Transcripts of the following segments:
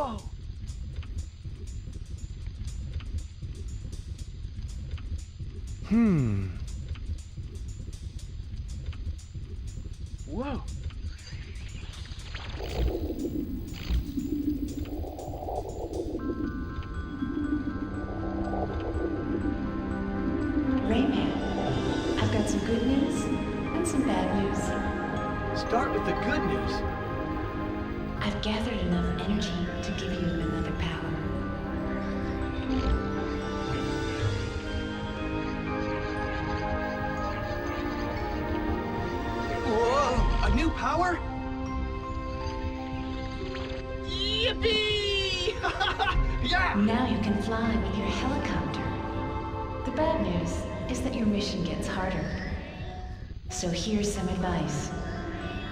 Whoa! Whoa! Rayman, I've got some good news and some bad news. Start with the good news. I've gathered enough energy to give you another power. Whoa! A new power? Yippee! Yeah! Now you can fly with your helicopter. The bad news is that your mission gets harder. So here's some advice.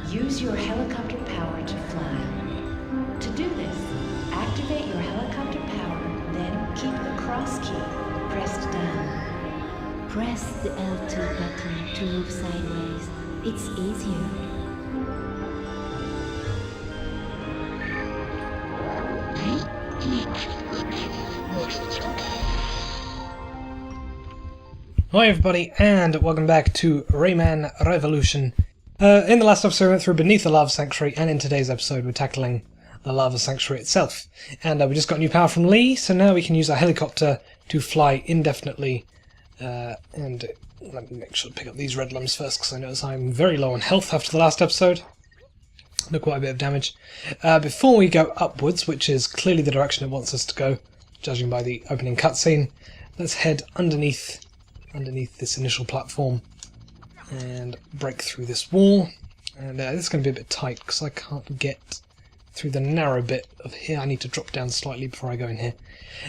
Use your helicopter power to fly. To do this, activate your helicopter power, then keep the cross key pressed down. Press the L2 button to move sideways. It's easier. Hi everybody, and welcome back to Rayman Revolution. In the last episode we went through Beneath the Lava Sanctuary, and in today's episode we're tackling the Lava Sanctuary itself. And we just got new power from Lee, so now we can use our helicopter to fly indefinitely. And let me make sure to pick up these red lumps first, because I notice I'm very low on health after the last episode. Did quite a bit of damage. Before we go upwards, which is clearly the direction it wants us to go, judging by the opening cutscene, let's head underneath this initial platform and break through this wall. And this is going to be a bit tight because I can't get through the narrow bit of here. I need to drop down slightly before I go in here.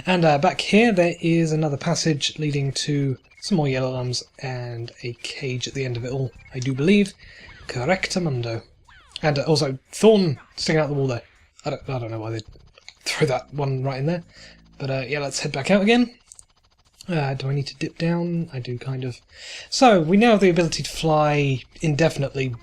And back here there is another passage leading to some more yellow lumps and a cage at the end of it all, I do believe. Correctamundo. And also thorn sticking out the wall there. I don't know why they threw that one right in there. But yeah, let's head back out again. Do I need to dip down? I do, kind of. So, we now have the ability to fly indefinitely.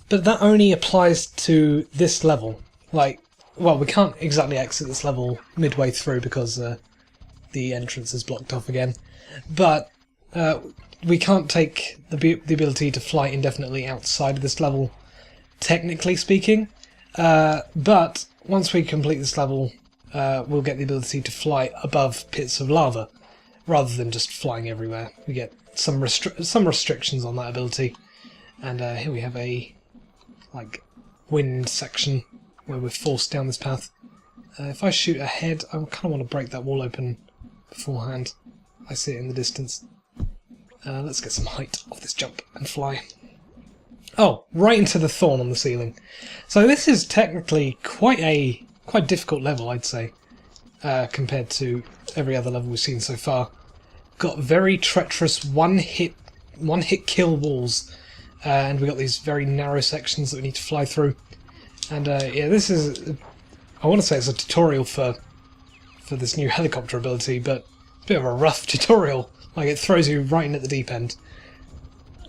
But that only applies to this level. Like, well, we can't exactly exit this level midway through because the entrance is blocked off again. But we can't take the ability to fly indefinitely outside of this level, technically speaking. But once we complete this level, we'll get the ability to fly above pits of lava, rather than just flying everywhere. We get some restrictions on that ability, and here we have a wind section where we're forced down this path. If I shoot ahead, I kind of want to break that wall open beforehand. I see it in the distance. Let's get some height off this jump and fly. Oh, right into the thorn on the ceiling. So this is technically quite difficult level, I'd say, compared to every other level we've seen so far. Got very treacherous one-hit kill walls, and we got these very narrow sections that we need to fly through. And yeah, this is, I want to say it's a tutorial for this new helicopter ability, but it's a bit of a rough tutorial. Like, it throws you right in at the deep end.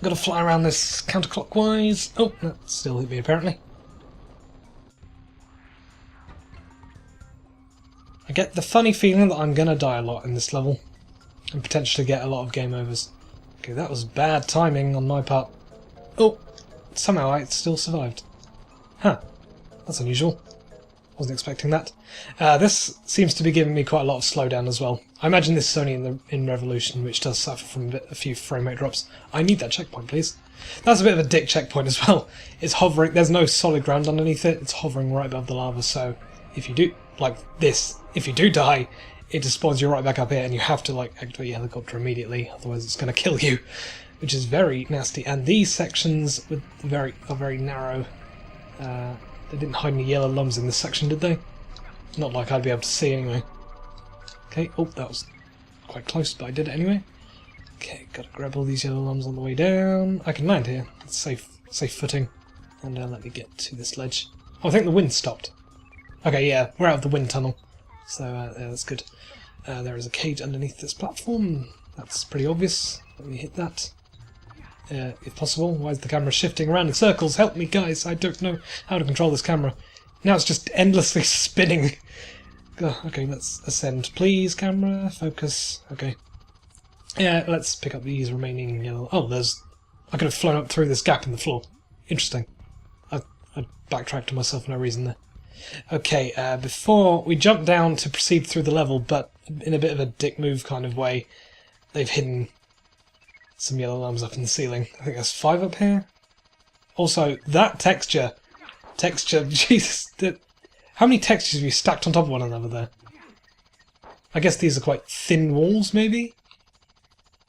Got to fly around this counterclockwise. Oh, that still hit me apparently. I get the funny feeling that I'm going to die a lot in this level, and potentially get a lot of game overs. Okay, that was bad timing on my part. Oh, somehow I still survived. Huh, that's unusual. Wasn't expecting that. This seems to be giving me quite a lot of slowdown as well. I imagine this is only in Revolution, which does suffer from a few frame rate drops. I need that checkpoint, please. That's a bit of a dick checkpoint as well. It's hovering, there's no solid ground underneath it, it's hovering right above the lava, so if you do, like this, if you do die, it just spawns you right back up here, and you have to activate your helicopter immediately, otherwise it's going to kill you, which is very nasty. And these sections are very narrow. They didn't hide any yellow lumps in this section, did they? Not like I'd be able to see anyway. Okay, oh, that was quite close, but I did it anyway. Okay, gotta grab all these yellow lumps on the way down. I can land here. It's safe footing. And let me get to this ledge. Oh, I think the wind stopped. Okay, yeah, we're out of the wind tunnel. So, yeah, that's good. There is a cage underneath this platform. That's pretty obvious. Let me hit that. If possible. Why is the camera shifting around in circles? Help me, guys! I don't know how to control this camera. Now it's just endlessly spinning. Okay, let's ascend. Please, camera, focus. Okay. Yeah, let's pick up these remaining yellow... Oh, there's... I could have flown up through this gap in the floor. Interesting. I backtracked to myself for no reason there. Okay, before we jump down to proceed through the level, but in a bit of a dick move kind of way, they've hidden some yellow lamps up in the ceiling. I think there's 5 up here. Also, that texture, Jesus, how many textures have you stacked on top of one another there? I guess these are quite thin walls, maybe?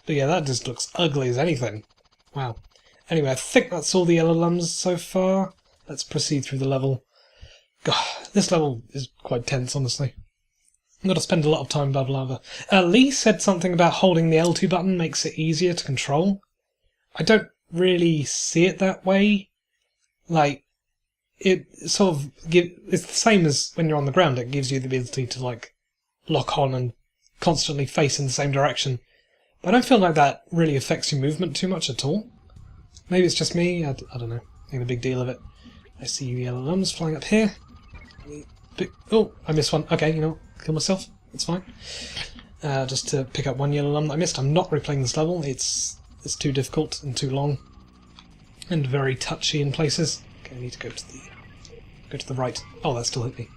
But yeah, that just looks ugly as anything. Wow. Anyway, I think that's all the yellow lamps so far. Let's proceed through the level. God, this level is quite tense, honestly. I've got to spend a lot of time above lava. Lee said something about holding the L2 button makes it easier to control. I don't really see it that way. Like, it sort of it's the same as when you're on the ground. It gives you the ability to, like, lock on and constantly face in the same direction. But I don't feel like that really affects your movement too much at all. Maybe it's just me, I don't know. Making a big deal of it. I see yellow lamps flying up here. Oh, I missed one. Okay, you know, kill myself. It's fine. Just to pick up one yellow lamp that I missed. I'm not replaying this level. It's too difficult and too long, and very touchy in places. Okay, I need to go to the right. Oh, that still hit me.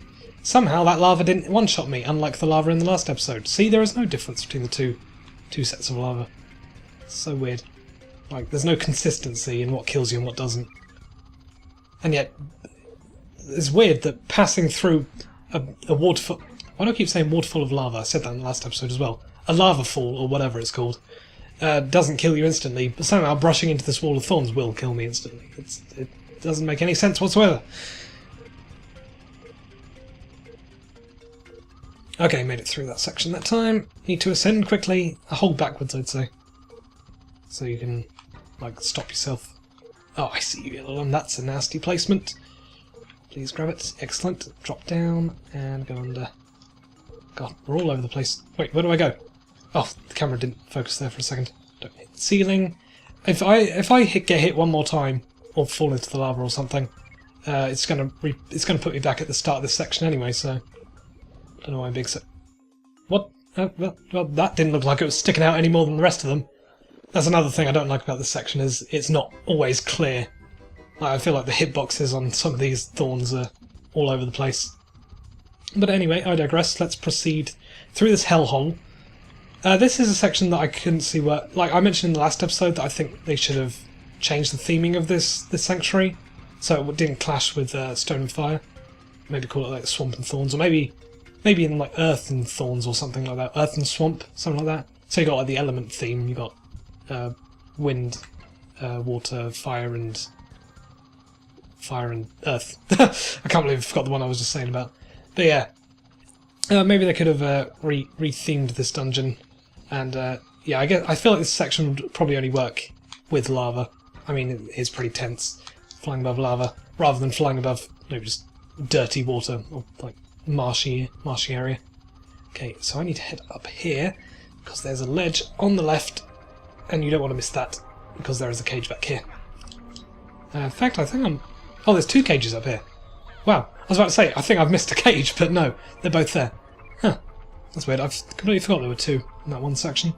Somehow that lava didn't one-shot me, unlike the lava in the last episode. See, there is no difference between the two sets of lava. It's so weird. Like, there's no consistency in what kills you and what doesn't. And yet, it's weird that passing through a waterfall... Why do I keep saying waterfall of lava? I said that in the last episode as well. A lava fall, or whatever it's called, doesn't kill you instantly, but somehow brushing into this wall of thorns will kill me instantly. It doesn't make any sense whatsoever. Okay, made it through that section that time. Need to ascend quickly. Hold backwards, I'd say. So you can, like, stop yourself. Oh, I see you, yellow lamp. That's a nasty placement. Please grab it. Excellent. Drop down and go under. God, we're all over the place. Wait, where do I go? Oh, the camera didn't focus there for a second. Don't hit the ceiling. If I get hit one more time or fall into the lava or something, it's gonna put me back at the start of this section anyway. So don't know why I'm being so. What? Well, that didn't look like it was sticking out any more than the rest of them. That's another thing I don't like about this section, is it's not always clear. Like, I feel like the hitboxes on some of these thorns are all over the place. But anyway, I digress. Let's proceed through this hellhole. This is a section that I couldn't see where... Like I mentioned in the last episode that I think they should have changed the theming of this sanctuary, so it didn't clash with Stone and Fire. Maybe call it like Swamp and Thorns, or maybe in like Earth and Thorns or something like that. Earth and Swamp, something like that. So you got like the element theme. You got wind, water, fire and earth. I can't believe I forgot the one I was just saying about. But yeah, maybe they could have rethemed this dungeon, and yeah, I feel like this section would probably only work with lava. I mean, it's pretty tense, flying above lava rather than flying above just dirty water or like marshy area. Okay, so I need to head up here because there's a ledge on the left, and you don't want to miss that because there is a cage back here. In fact, I think oh, there's 2 cages up here. Wow, I was about to say, I think I've missed a cage, but no, they're both there. Huh, that's weird. I've completely forgot there were 2 in that one section.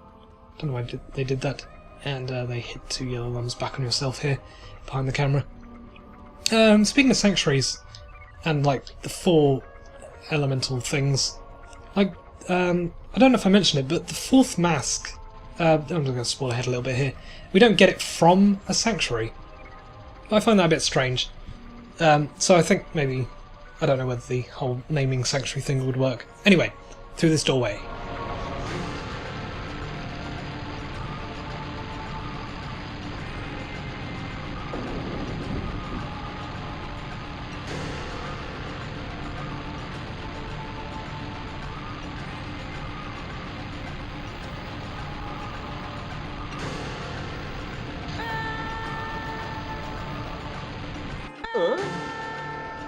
Don't know why they did that. And they hit 2 yellow lamps back on yourself here, behind the camera. Speaking of sanctuaries, and like the 4 elemental things, like, I don't know if I mentioned it, but the 4th mask, I'm going to spoil ahead a little bit here, we don't get it from a sanctuary. I find that a bit strange. So I think maybe, I don't know whether the whole naming sanctuary thing would work. Anyway, through this doorway.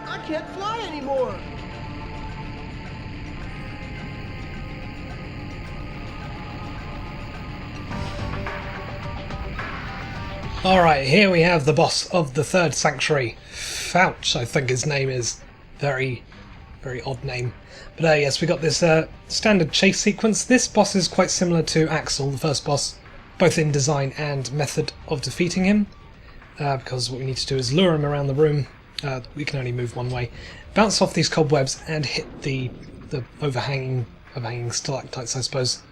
I can't fly anymore. Alright, here we have the boss of the 3rd sanctuary. Fout, I think his name is. Very, very odd name. But yes, we got this standard chase sequence. This boss is quite similar to Axel, the first boss, both in design and method of defeating him. Because what we need to do is lure him around the room. We can only move one way. Bounce off these cobwebs and hit the overhanging stalactites, I suppose,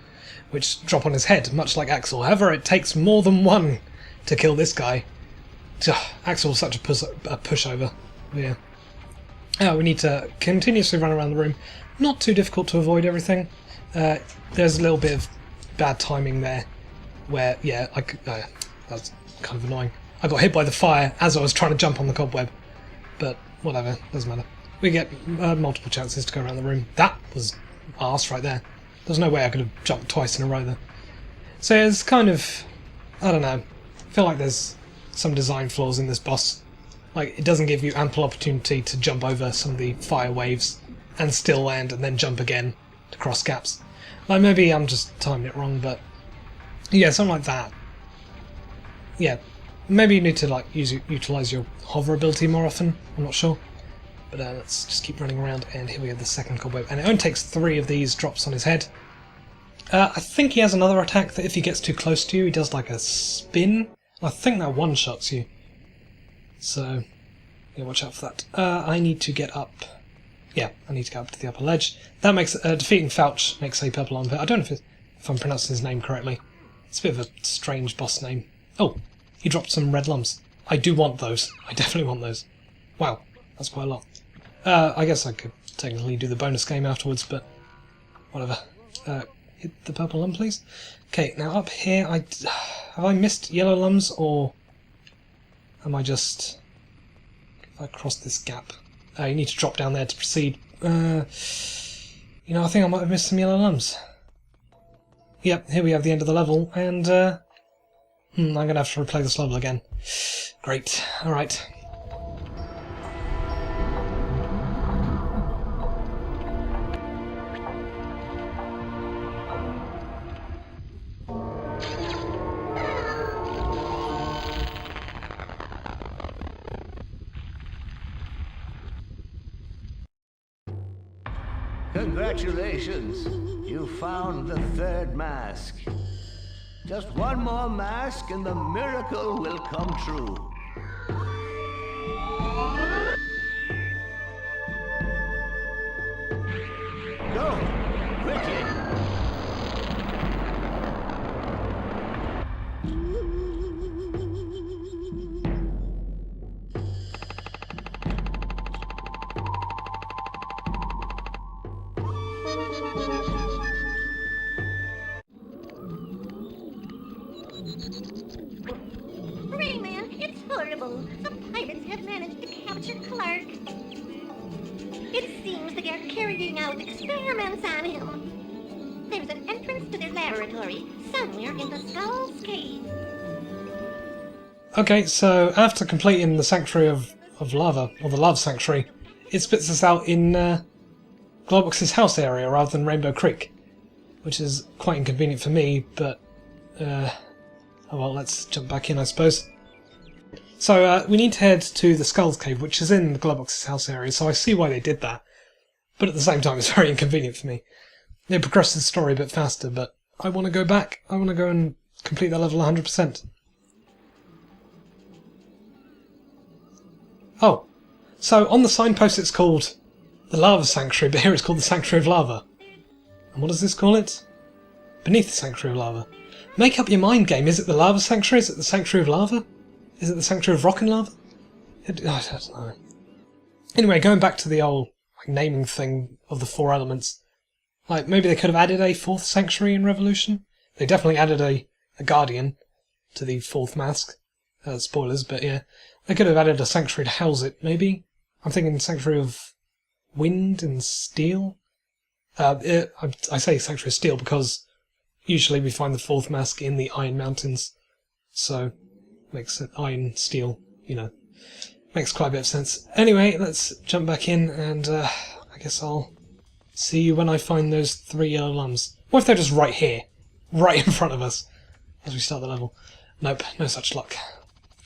which drop on his head, much like Axel. However, it takes more than one to kill this guy. Axel's such a pushover. Yeah. We need to continuously run around the room. Not too difficult to avoid everything. There's a little bit of bad timing there, where, yeah, that's kind of annoying. I got hit by the fire as I was trying to jump on the cobweb, but whatever, doesn't matter. We get multiple chances to go around the room. That was arse right there. There's no way I could have jumped twice in a row there. So it's kind of, I don't know, I feel like there's some design flaws in this boss. Like, it doesn't give you ample opportunity to jump over some of the fire waves and still land and then jump again to cross gaps. Like, maybe I'm just timing it wrong, but yeah, something like that. Yeah, maybe you need to like utilise your hover ability more often, I'm not sure. But let's just keep running around, and here we have the second cobweb. And it only takes 3 of these drops on his head. I think he has another attack that if he gets too close to you, he does like a spin. I think that one-shots you. So, yeah, watch out for that. I need to get up. Yeah, I need to get up to the upper ledge. That makes defeating Fout makes a purple armpit. I don't know if I'm pronouncing his name correctly. It's a bit of a strange boss name. Oh, he dropped some red lumps. I do want those. I definitely want those. Wow, that's quite a lot. I guess I could technically do the bonus game afterwards, but whatever. Hit the purple lump, please. Okay, now up here, have I missed yellow lums, or am I just... If I cross this gap... you need to drop down there to proceed. You know, I think I might have missed some yellow lums. Yep, here we have the end of the level, and I'm going to have to replay this level again. Great, alright. Congratulations! You found the 3rd mask. Just one more mask and the miracle will come true. Go! Quickly! Rayman, it's horrible. The pirates have managed to capture Clark. It seems they are carrying out experiments on him. There's an entrance to their laboratory somewhere in the Skull's Cave. Okay, so after completing the Sanctuary of Lava, or the Love Sanctuary, it spits us out in Globox's house area rather than Rainbow Creek, which is quite inconvenient for me, but oh well, let's jump back in, I suppose. So we need to head to the Skull's Cave, which is in the Globox's house area, so I see why they did that. But at the same time, it's very inconvenient for me. It progresses the story a bit faster, but I want to go back. I want to go and complete that level 100%. Oh, so on the signpost it's called the Lava Sanctuary, but here it's called the Sanctuary of Lava. And what does this call it? Beneath the Sanctuary of Lava. Make up your mind, game. Is it the Lava Sanctuary? Is it the Sanctuary of Lava? Is it the Sanctuary of Rock and Lava? I don't know. Anyway, going back to the old naming thing of the 4 elements, like maybe they could have added a 4th Sanctuary in Revolution. They definitely added a Guardian to the 4th mask. Spoilers, but yeah. They could have added a Sanctuary to house it, maybe. I'm thinking Sanctuary of Wind and Steel. I say Sanctuary of Steel because usually we find the 4th mask in the Iron Mountains, so makes it Iron Steel, you know. Makes quite a bit of sense. Anyway, let's jump back in, and I guess I'll see you when I find those 3 yellow lums. What if they're just right here? Right in front of us as we start the level? Nope, no such luck.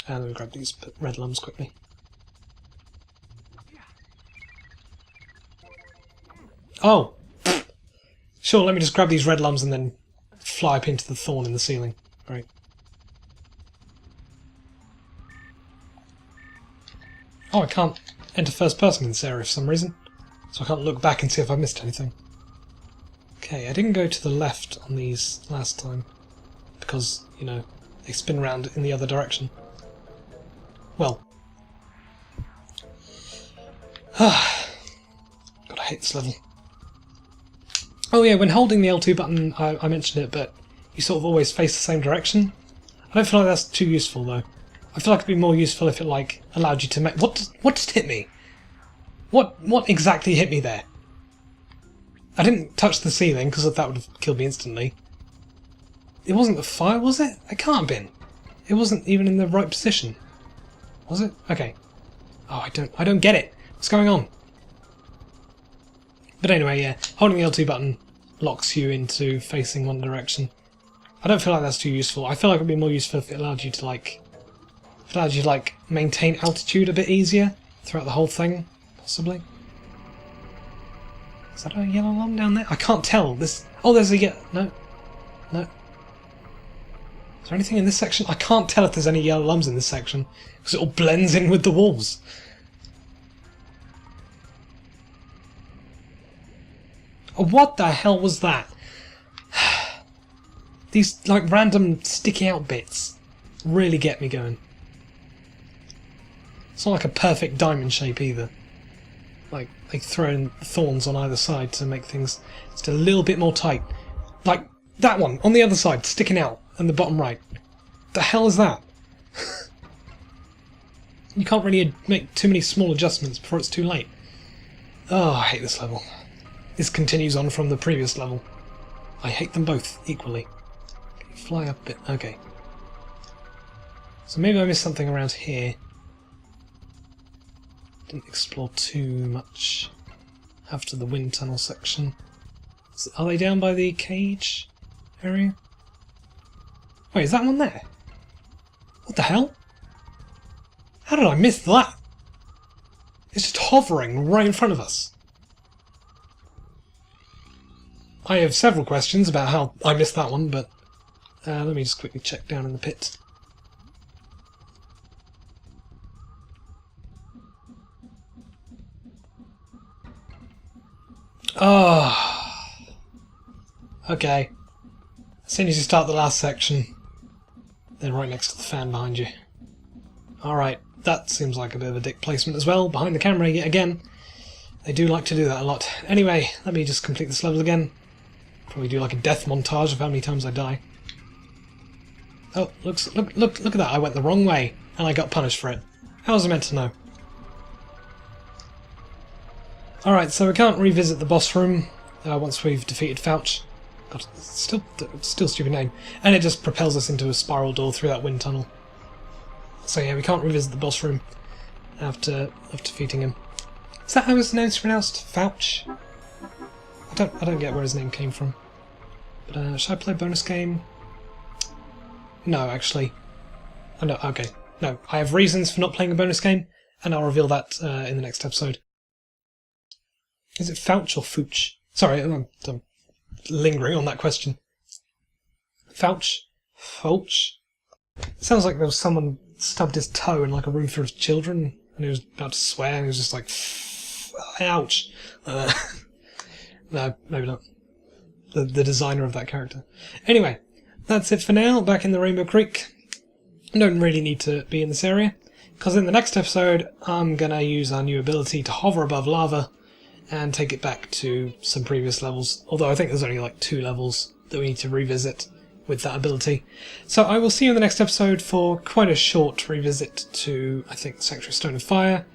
And let me grab these red lums quickly. Oh! Sure, let me just grab these red lumps and then fly up into the thorn in the ceiling. Right. Oh, I can't enter first person in this area for some reason. So I can't look back and see if I missed anything. Okay, I didn't go to the left on these last time. Because, you know, they spin around in the other direction. Well. God, I hate this level. Oh yeah, when holding the L2 button, I mentioned it, but you sort of always face the same direction. I don't feel like that's too useful, though. I feel like it'd be more useful if it, like, allowed you to make... What just hit me? What exactly hit me there? I didn't touch the ceiling, because that would have killed me instantly. It wasn't the fire, was it? It can't have been. It wasn't even in the right position. Was it? Okay. Oh, I don't get it. What's going on? But anyway, yeah, holding the L2 button locks you into facing one direction. I don't feel like that's too useful. I feel like it would be more useful if it allowed you to, like... If it allowed you to, like, maintain altitude a bit easier throughout the whole thing, possibly. Is that a yellow lump down there? I can't tell. This... Oh, there's a yellow... No. No. Is there anything in this section? I can't tell if there's any yellow lumps in this section, because it all blends in with the walls. What the hell was that? These, like, random sticky out bits really get me going. It's not like a perfect diamond shape either. Like, they throw in thorns on either side to make things just a little bit more tight. Like, that one, on the other side, sticking out, in the bottom right. The hell is that? You can't really make too many small adjustments before it's too late. Oh, I hate this level. This continues on from the previous level. I hate them both equally. Okay, fly up a bit. Okay. So maybe I missed something around here. Didn't explore too much after the wind tunnel section. Are they down by the cage area? Wait, is that one there? What the hell? How did I miss that? It's just hovering right in front of us. I have several questions about how I missed that one, but let me just quickly check down in the pit. Oh. Okay. As soon as you start the last section, they're right next to the fan behind you. Alright, that seems like a bit of a dick placement as well, behind the camera yet again. They do like to do that a lot. Anyway, let me just complete this level again. Probably do like a death montage of how many times I die. Oh, look at that, I went the wrong way, and I got punished for it. How was I meant to know? Alright, so we can't revisit the boss room once we've defeated Fout. God, still a stupid name. And it just propels us into a spiral door through that wind tunnel. So yeah, we can't revisit the boss room after defeating him. Is that how his name's pronounced? Fout? I don't get where his name came from. But should I play bonus game? No, actually. Oh no, okay. No, I have reasons for not playing a bonus game, and I'll reveal that in the next episode. Is it Fout or Fooch? Sorry, I'm lingering on that question. Fout? Fouch? Sounds like there was someone stubbed his toe in like a room full of children, and he was about to swear, and he was just like, ouch. No, maybe not. The designer of that character. Anyway, that's it for now. Back in the Rainbow Creek. I don't really need to be in this area, because in the next episode I'm going to use our new ability to hover above lava and take it back to some previous levels, although I think there's only like 2 levels that we need to revisit with that ability. So I will see you in the next episode for quite a short revisit to, I think, Sanctuary Stone of Fire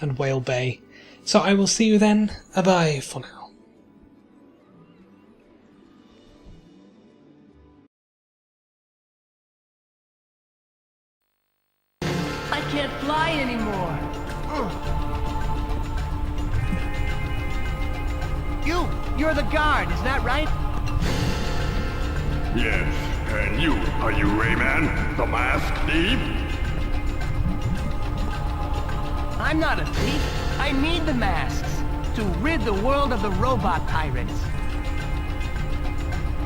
and Whale Bay. So I will see you then. Bye for now. I can't fly anymore. You're the guard, is that right? Yes, and you, are you Rayman, the masked thief? I'm not a thief. I need the masks to rid the world of the robot pirates.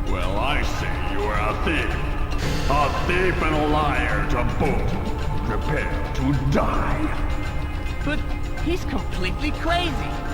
Well, I say you are a thief. A thief and a liar to boot. Prepare to die. But he's completely crazy.